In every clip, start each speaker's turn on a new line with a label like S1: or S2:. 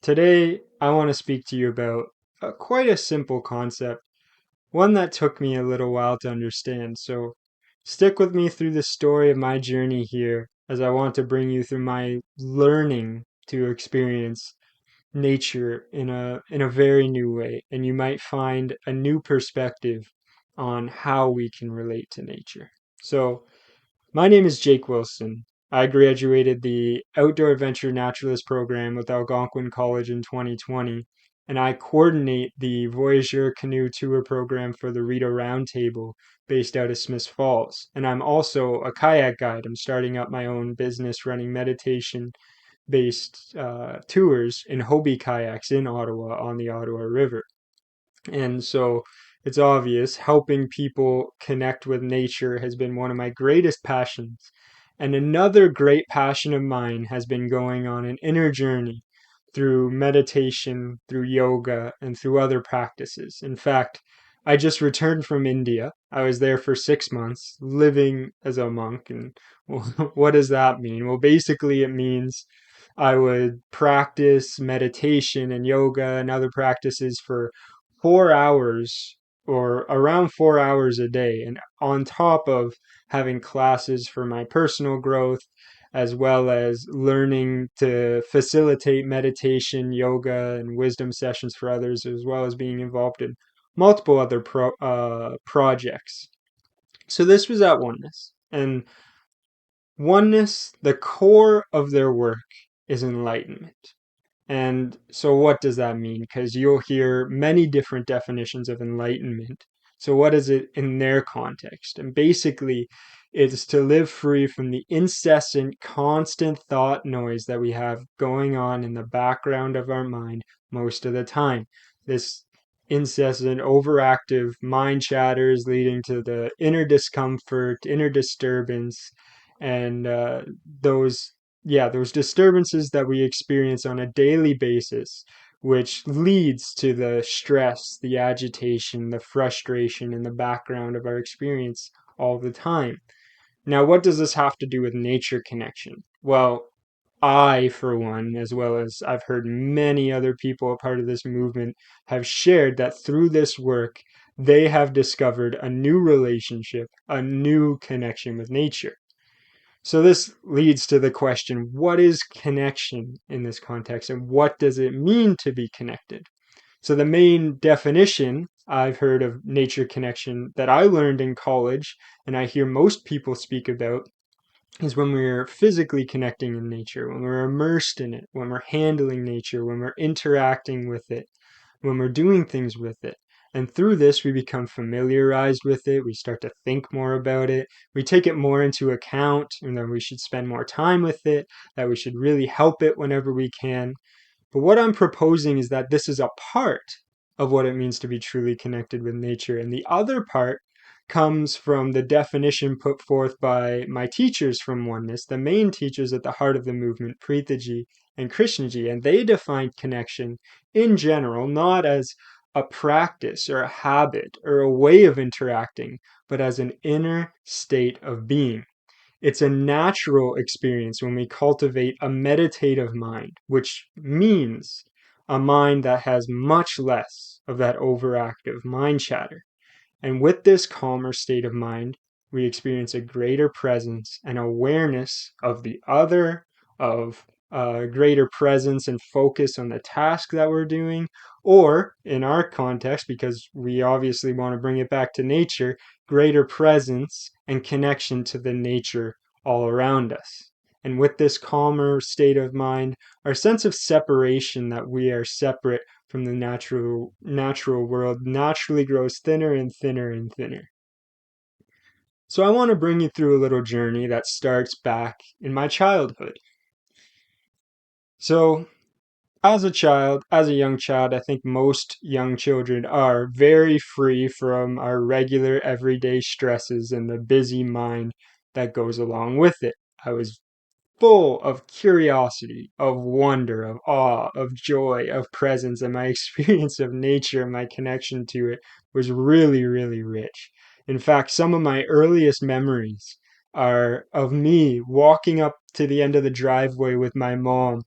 S1: Today, I want to speak to you about quite a simple concept, one that took me a little while to understand. So, stick with me through the story of my journey here as I want to bring you through my learning to experience nature in a very new way, and you might find a new perspective on how we can relate to nature. So, my name is Jake Wilson. I graduated the Outdoor Adventure Naturalist program with Algonquin College in 2020, and I coordinate the Voyageur Canoe Tour program for the Rideau Roundtable based out of Smiths Falls. And I'm also a kayak guide. I'm starting up my own business running meditation based tours in Hobie kayaks in Ottawa on the Ottawa River. And so it's obvious helping people connect with nature has been one of my greatest passions. And another great passion of mine has been going on an inner journey through meditation, through yoga, and through other practices. In fact, I just returned from India. I was there for 6 months living as a monk. And well, what does that mean? Well, basically, it means I would practice meditation and yoga and other practices for 4 hours or around 4 hours a day. And on top of having classes for my personal growth, as well as learning to facilitate meditation, yoga, and wisdom sessions for others, as well as being involved in multiple other projects. So this was at Oneness. And Oneness, the core of their work is enlightenment. And so, what does that mean? Because you'll hear many different definitions of enlightenment. So, what is it in their context? And basically, it's to live free from the incessant, constant thought noise that we have going on in the background of our mind most of the time. This incessant, overactive mind chatter is leading to the inner discomfort, inner disturbance, and those those disturbances that we experience on a daily basis, which leads to the stress, the agitation, the frustration in the background of our experience all the time. Now, what does this have to do with nature connection? Well, I, for one, as well as I've heard many other people a part of this movement, have shared that through this work, they have discovered a new relationship, a new connection with nature. So this leads to the question, what is connection in this context, and what does it mean to be connected? So the main definition I've heard of nature connection that I learned in college, and I hear most people speak about, is when we're physically connecting in nature, when we're immersed in it, when we're handling nature, when we're interacting with it, when we're doing things with it. And through this, we become familiarized with it. We start to think more about it. We take it more into account, and that we should spend more time with it, that we should really help it whenever we can. But what I'm proposing is that this is a part of what it means to be truly connected with nature. And the other part comes from the definition put forth by my teachers from Oneness, the main teachers at the heart of the movement, Preethaji and Krishnaji. And they defined connection in general, not as a practice or a habit or a way of interacting, but as an inner state of being. It's a natural experience when we cultivate a meditative mind, which means a mind that has much less of that overactive mind chatter. And with this calmer state of mind, we experience a greater presence and awareness of the other, of greater presence and focus on the task that we're doing, or in our context, because we obviously want to bring it back to nature, greater presence and connection to the nature all around us. And with this calmer state of mind, our sense of separation, that we are separate from the natural world, naturally grows thinner and thinner and thinner. So I want to bring you through a little journey that starts back in my childhood. So as a young child, I think most young children are very free from our regular everyday stresses and the busy mind that goes along with it. I was full of curiosity, of wonder, of awe, of joy, of presence, and my experience of nature and my connection to it was really, really rich. In fact, some of my earliest memories are of me walking up to the end of the driveway with my mom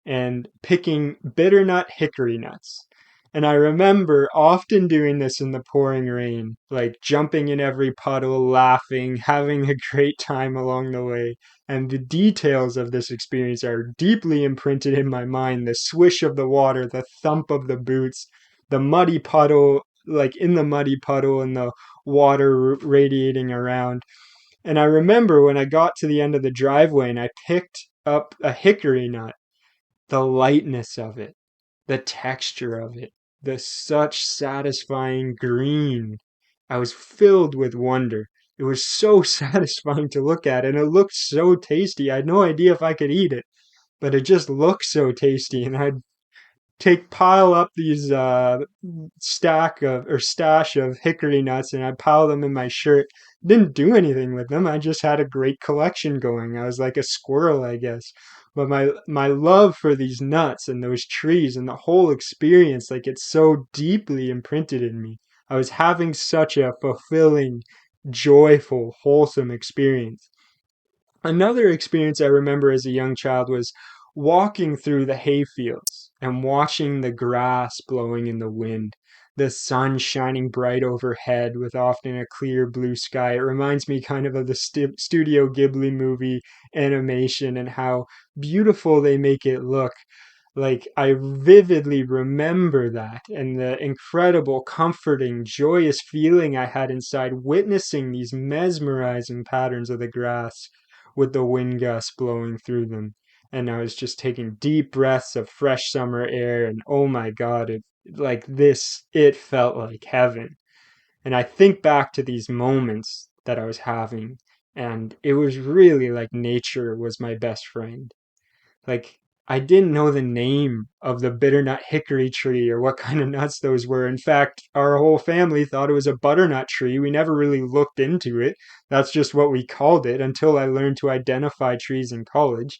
S1: and picking bitter nut hickory nuts. And I remember often doing this in the pouring rain, like jumping in every puddle, laughing, having a great time along the way. And the details of this experience are deeply imprinted in my mind. The swish of the water, the thump of the boots, the muddy puddle, like in the muddy puddle, and the water radiating around. And I remember when I got to the end of the driveway and I picked up a hickory nut, the lightness of it, the texture of it, the such satisfying green. I was filled with wonder. It was so satisfying to look at, and it looked so tasty. I had no idea if I could eat it, but it just looked so tasty. And I'd pile up these stack of or stash of hickory nuts, and I pile them in my shirt. Didn't do anything with them. I just had a great collection going. I was like a squirrel, I guess. But my love for these nuts and those trees and the whole experience, like it's so deeply imprinted in me. I was having such a fulfilling, joyful, wholesome experience. Another experience I remember as a young child was walking through the hayfields and watching the grass blowing in the wind, the sun shining bright overhead with often a clear blue sky. It reminds me kind of the Studio Ghibli movie animation and how beautiful they make it look. Like, I vividly remember that and the incredible, comforting, joyous feeling I had inside witnessing these mesmerizing patterns of the grass with the wind gusts blowing through them. And I was just taking deep breaths of fresh summer air, and oh my God, it felt like heaven. And I think back to these moments that I was having, and it was really like nature was my best friend. Like, I didn't know the name of the bitternut hickory tree or what kind of nuts those were. In fact, our whole family thought it was a butternut tree. We never really looked into it. That's just what we called it until I learned to identify trees in college.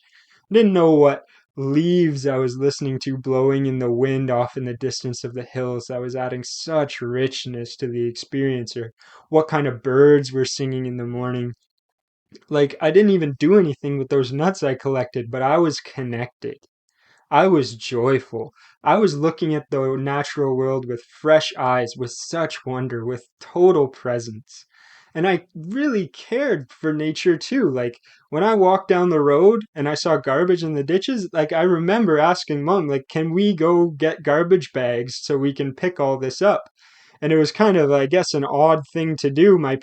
S1: I didn't know what leaves I was listening to blowing in the wind off in the distance of the hills that was adding such richness to the experience, or what kind of birds were singing in the morning. Like, I didn't even do anything with those nuts I collected, but I was connected. I was joyful. I was looking at the natural world with fresh eyes, with such wonder, with total presence. And I really cared for nature too. Like, when I walked down the road and I saw garbage in the ditches, like, I remember asking mom, like, can we go get garbage bags so we can pick all this up? And it was kind of, I guess, an odd thing to do. My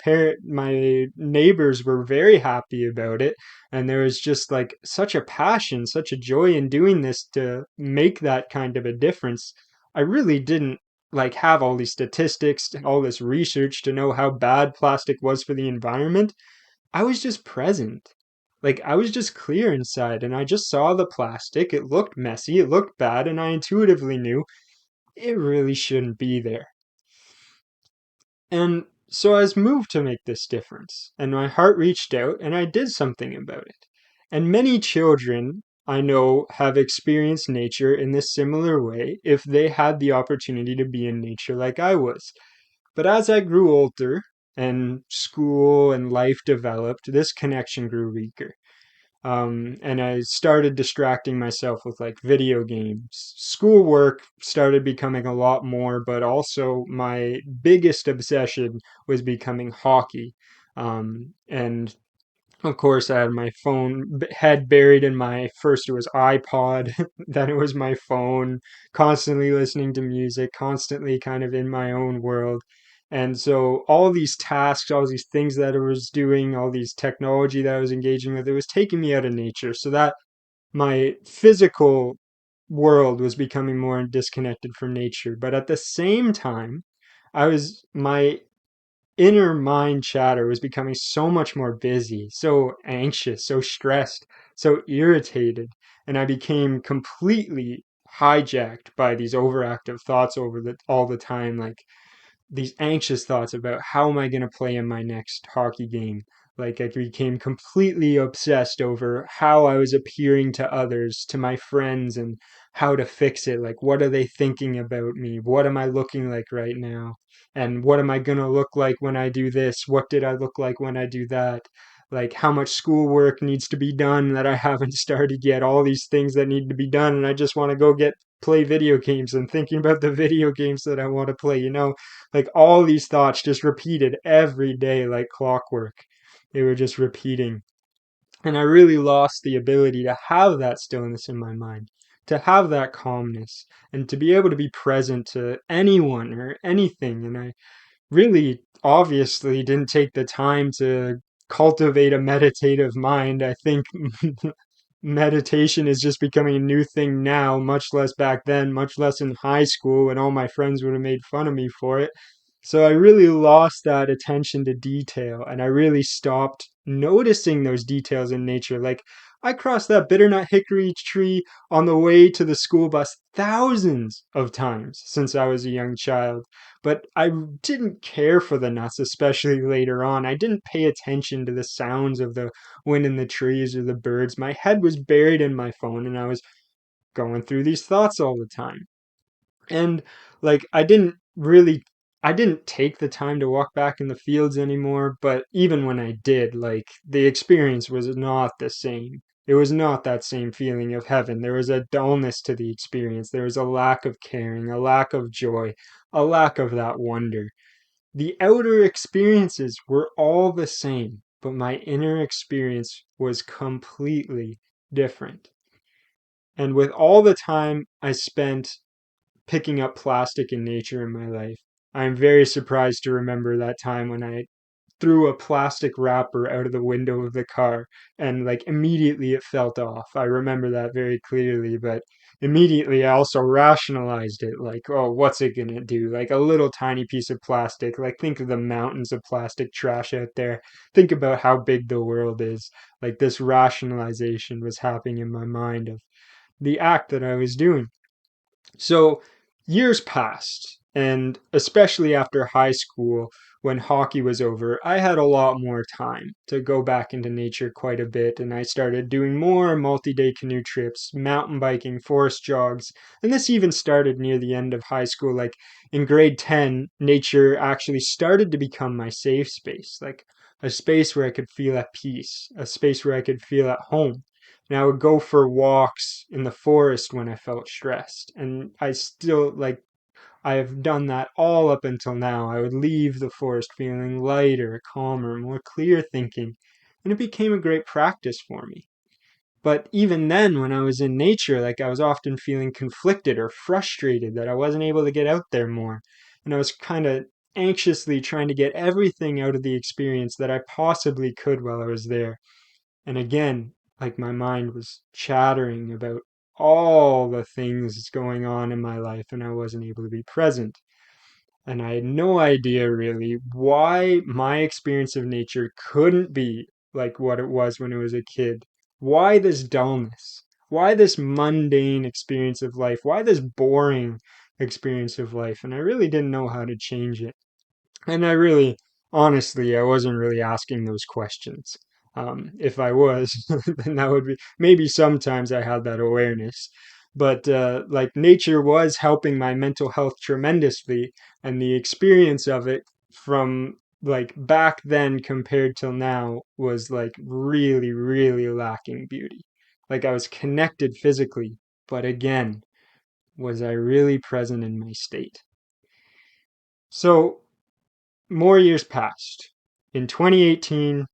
S1: neighbors were very happy about it, and there was just like such a passion, such a joy in doing this to make that kind of a difference. I really didn't like have all these statistics, all this research to know how bad plastic was for the environment. I was just present. Like, I was just clear inside, and I just saw the plastic. It looked messy, it looked bad, and I intuitively knew it really shouldn't be there. And so I was moved to make this difference, and my heart reached out and I did something about it. And many children I know have experienced nature in this similar way if they had the opportunity to be in nature like I was. But as I grew older and school and life developed, this connection grew weaker. And I started distracting myself with like video games. Schoolwork started becoming a lot more, but also my biggest obsession was becoming hockey. And of course, I had my phone head buried in my first it was iPod, then it was my phone, constantly listening to music, constantly kind of in my own world. And so all these tasks, all these things that I was doing, all these technology that I was engaging with, it was taking me out of nature. So that my physical world was becoming more disconnected from nature. But at the same time, my inner mind chatter was becoming so much more busy, so anxious, so stressed, so irritated, and I became completely hijacked by these overactive thoughts all the time, like these anxious thoughts about how am I going to play in my next hockey game. Like, I became completely obsessed over how I was appearing to others, to my friends, and how to fix it. Like, what are they thinking about me? What am I looking like right now? And what am I going to look like when I do this? What did I look like when I do that? like how much schoolwork needs to be done that I haven't started yet, all these things that need to be done, and I just want to go get play video games and thinking about the video games that I want to play, like all these thoughts just repeated every day like clockwork. They were just repeating. And I really lost the ability to have that stillness in my mind, to have that calmness, and to be able to be present to anyone or anything. And I really obviously didn't take the time to cultivate a meditative mind. I think meditation is just becoming a new thing now, much less back then, much less in high school when all my friends would have made fun of me for it. So I really lost that attention to detail and I really stopped noticing those details in nature. Like I crossed that bitternut hickory tree on the way to the school bus thousands of times since I was a young child. But I didn't care for the nuts, especially later on. I didn't pay attention to the sounds of the wind in the trees or the birds. My head was buried in my phone and I was going through these thoughts all the time. And like I didn't take the time to walk back in the fields anymore, but even when I did, like the experience was not the same. It was not that same feeling of heaven. There was a dullness to the experience. There was a lack of caring, a lack of joy, a lack of that wonder. The outer experiences were all the same, but my inner experience was completely different. And with all the time I spent picking up plastic in nature in my life, I'm very surprised to remember that time when I threw a plastic wrapper out of the window of the car and like immediately it felt off. I remember that very clearly, but immediately I also rationalized it like, oh, what's it gonna do? Like a little tiny piece of plastic. Like think of the mountains of plastic trash out there. Think about how big the world is. Like this rationalization was happening in my mind of the act that I was doing. So years passed, and especially after high school, when hockey was over, I had a lot more time to go back into nature quite a bit, and I started doing more multi day canoe trips, mountain biking, forest jogs, and this even started near the end of high school. Like in grade 10, nature actually started to become my safe space, like a space where I could feel at peace, a space where I could feel at home. And I would go for walks in the forest when I felt stressed. And I still like I've done that all up until now. I would leave the forest feeling lighter, calmer, more clear thinking, and it became a great practice for me. But even then, when I was in nature, like I was often feeling conflicted or frustrated that I wasn't able to get out there more. And I was kind of anxiously trying to get everything out of the experience that I possibly could while I was there. And again, like my mind was chattering about all the things going on in my life, and I wasn't able to be present. And I had no idea really why my experience of nature couldn't be like what it was when I was a kid. Why this dullness? Why this mundane experience of life? Why this boring experience of life? And I really didn't know how to change it. And I really, honestly, I wasn't really asking those questions. If I was, then that would be maybe sometimes I had that awareness. But like nature was helping my mental health tremendously, and the experience of it from like back then compared till now was like really, really lacking beauty. Like I was connected physically, but again, was I really present in my state? So more years passed. In 2018,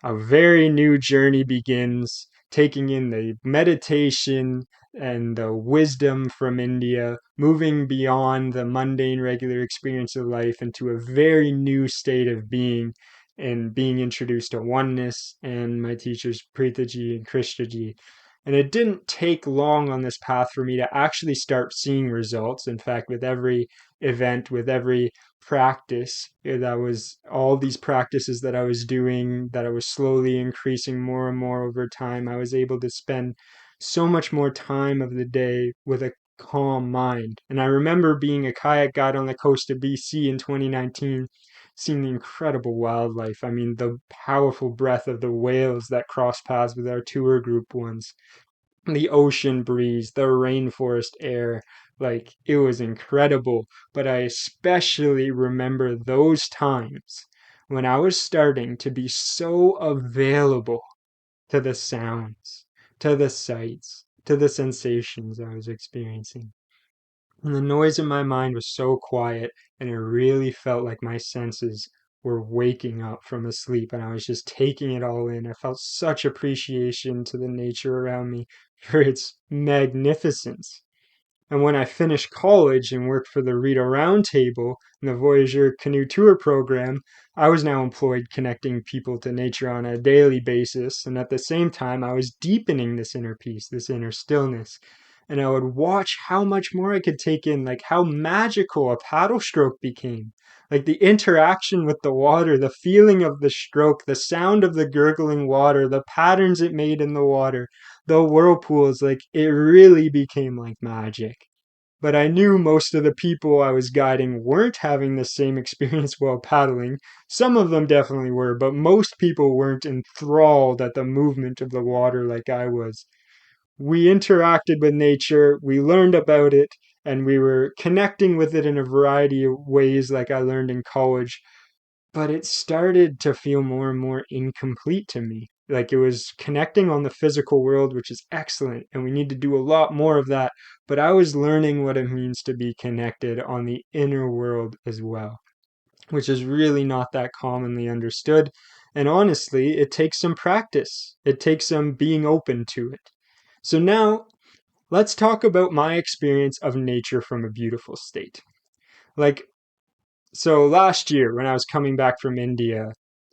S1: a very new journey begins, taking in the meditation and the wisdom from India, moving beyond the mundane, regular experience of life into a very new state of being and being introduced to oneness and my teachers Preethaji and Krishnaji. And it didn't take long on this path for me to actually start seeing results. In fact, with every event, with every practice, that was all these practices that I was doing, that I was slowly increasing more and more over time. I was able to spend so much more time of the day with a calm mind. And I remember being a kayak guide on the coast of BC in 2019, seeing the incredible wildlife. I mean, the powerful breath of the whales that cross paths with our tour group once, the ocean breeze, the rainforest air. Like it was incredible. But I especially remember those times when I was starting to be so available to the sounds, to the sights, to the sensations I was experiencing. And the noise in my mind was so quiet, and it really felt like my senses were waking up from a sleep, and I was just taking it all in. I felt such appreciation to the nature around me for its magnificence. And when I finished college and worked for the Rita Roundtable and the Voyageur Canoe Tour program, I was now employed connecting people to nature on a daily basis. And at the same time, I was deepening this inner peace, this inner stillness. And I would watch how much more I could take in, like how magical a paddle stroke became. Like the interaction with the water, the feeling of the stroke, the sound of the gurgling water, the patterns it made in the water, the whirlpools, like it really became like magic. But I knew most of the people I was guiding weren't having the same experience while paddling. Some of them definitely were, but most people weren't enthralled at the movement of the water like I was. We interacted with nature, we learned about it, and we were connecting with it in a variety of ways like I learned in college, but it started to feel more and more incomplete to me. Like it was connecting on the physical world, which is excellent, and we need to do a lot more of that. But I was learning what it means to be connected on the inner world as well, which is really not that commonly understood. And honestly, it takes some practice, it takes some being open to it. So now let's talk about my experience of nature from a beautiful state. Like so last year, when I was coming back from India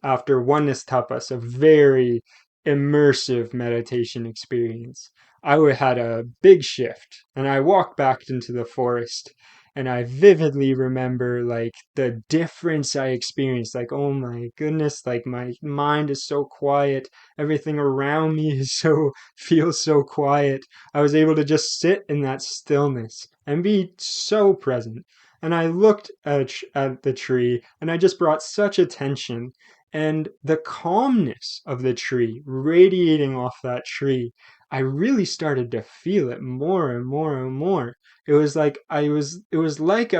S1: after Oneness Tapas, a very immersive meditation experience, had a big shift, and I walked back into the forest, and I vividly remember like the difference I experienced. Like, oh my goodness, like my mind is so quiet, everything around me is so feels so quiet. I was able to just sit in that stillness and be so present, and I looked at the tree and I just brought such attention, and the calmness of the tree radiating off that tree, I really started to feel it more and more and more. It was like I was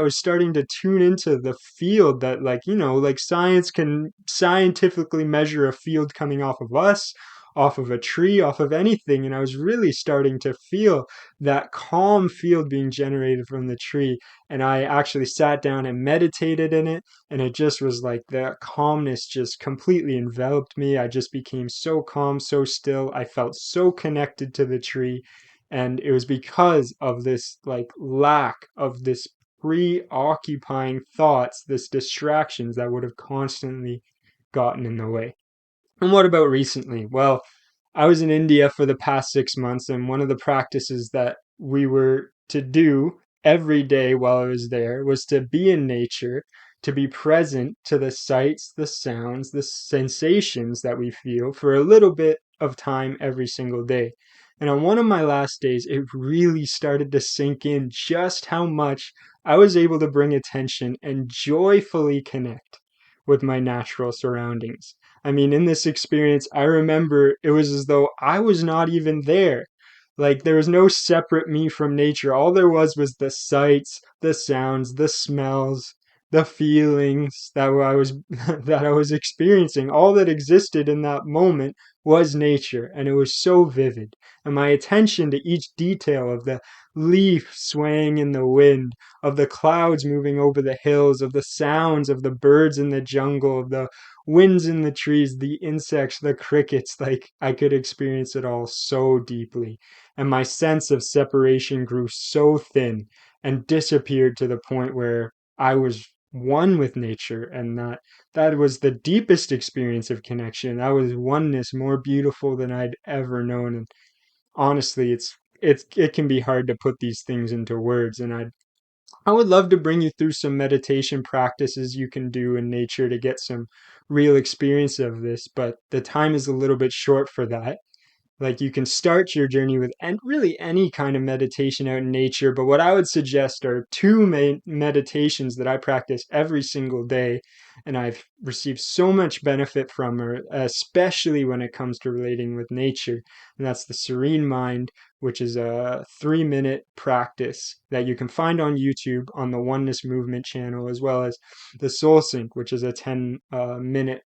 S1: starting to tune into the field that, like, like science can scientifically measure a field coming off of us, off of a tree, off of anything, and I was really starting to feel that calm field being generated from the tree. And I actually sat down and meditated in it, and it just was like that calmness just completely enveloped me. I just became so calm, so still. I felt so connected to the tree, and it was because of this like lack of this preoccupying thoughts, this distractions that would have constantly gotten in the way. And what about recently? Well, I was in India for the past 6 months, and one of the practices that we were to do every day while I was there was to be in nature, to be present to the sights, the sounds, the sensations that we feel for a little bit of time every single day. And on one of my last days, it really started to sink in just how much I was able to bring attention and joyfully connect with my natural surroundings. I mean, in this experience, I remember it was as though I was not even there. Like there was no separate me from nature. All there was the sights, the sounds, the smells, the feelings that I was that I was experiencing. All that existed in that moment was nature, and it was so vivid. And my attention to each detail of the leaf swaying in the wind, of the clouds moving over the hills, of the sounds of the birds in the jungle, of the winds in the trees, the insects, the crickets, like I could experience it all so deeply. And my sense of separation grew so thin and disappeared to the point where I was one with nature, and that was the deepest experience of connection. That was oneness more beautiful than I'd ever known. And honestly, it can be hard to put these things into words, and I would love to bring you through some meditation practices you can do in nature to get some real experience of this, but the time is a little bit short for that. Like you can start your journey with and really any kind of meditation out in nature, but what I would suggest are two main meditations that I practice every single day, and I've received so much benefit from her, especially when it comes to relating with nature. And that's the Serene Mind, which is a 3 minute practice that you can find on YouTube on the Oneness Movement channel, as well as the Soul Sync, which is a 10 minute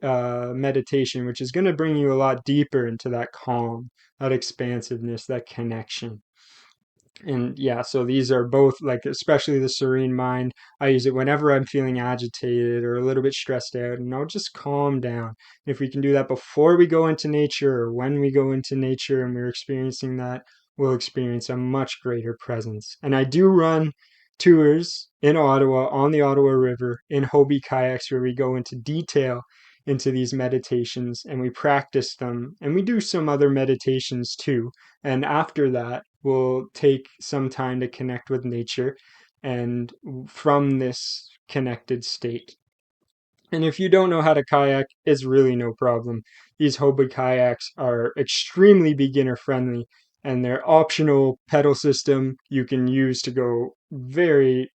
S1: meditation, which is going to bring you a lot deeper into that calm, that expansiveness, that connection. And yeah, so these are both like, especially the Serene Mind. I use it whenever I'm feeling agitated or a little bit stressed out, and I'll just calm down. If we can do that before we go into nature or when we go into nature and we're experiencing that, we'll experience a much greater presence. And I do run tours in Ottawa on the Ottawa River in Hobie kayaks where we go into detail into these meditations and we practice them, and we do some other meditations too. And after that, we'll take some time to connect with nature and from this connected state. And if you don't know how to kayak, it's really no problem. These Hobie kayaks are extremely beginner friendly, and their optional pedal system you can use to go very,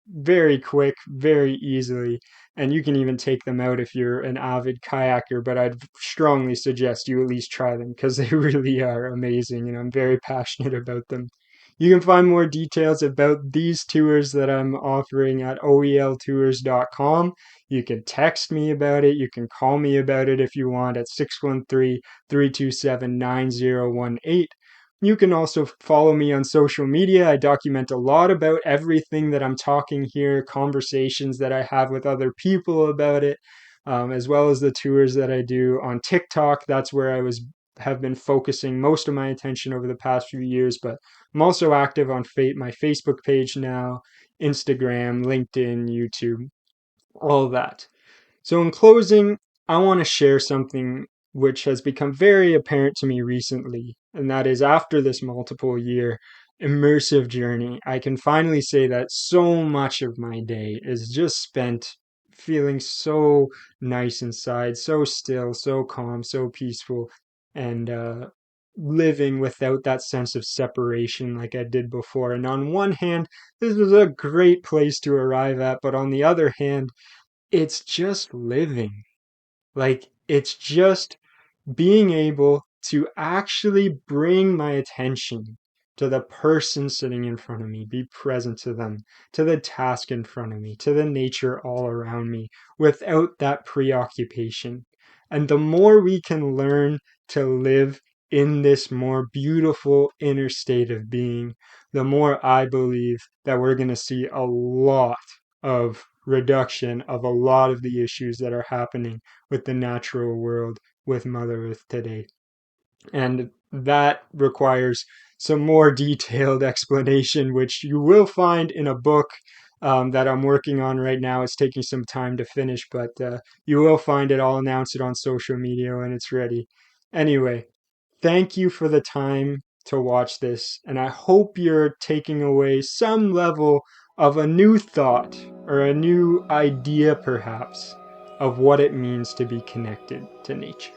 S1: very quick, very easily. And you can even take them out if you're an avid kayaker, but I'd strongly suggest you at least try them because they really are amazing, and I'm very passionate about them. You can find more details about these tours that I'm offering at oeltours.com. You can text me about it. You can call me about it if you want at 613-327-9018. You can also follow me on social media. I document a lot about everything that I'm talking here, conversations that I have with other people about it, as well as the tours that I do on TikTok. That's where have been focusing most of my attention over the past few years, but I'm also active on my Facebook page now, Instagram, LinkedIn, YouTube, all that. So, in closing, I want to share something which has become very apparent to me recently, and that is after this multiple year immersive journey, I can finally say that so much of my day is just spent feeling so nice inside, so still, so calm, so peaceful, and living without that sense of separation like I did before. And on one hand, this was a great place to arrive at, but on the other hand, it's just living. Like, it's just being able to actually bring my attention to the person sitting in front of me, be present to them, to the task in front of me, to the nature all around me, without that preoccupation. And the more we can learn to live in this more beautiful inner state of being, the more I believe that we're going to see a lot of reduction of a lot of the issues that are happening with the natural world, with Mother Earth today. And that requires some more detailed explanation, which you will find in a book that I'm working on right now. It's taking some time to finish, but you will find it. I'll announce it on social media when it's ready. Anyway, thank you for the time to watch this, and I hope you're taking away some level of a new thought or a new idea, perhaps, of what it means to be connected to nature.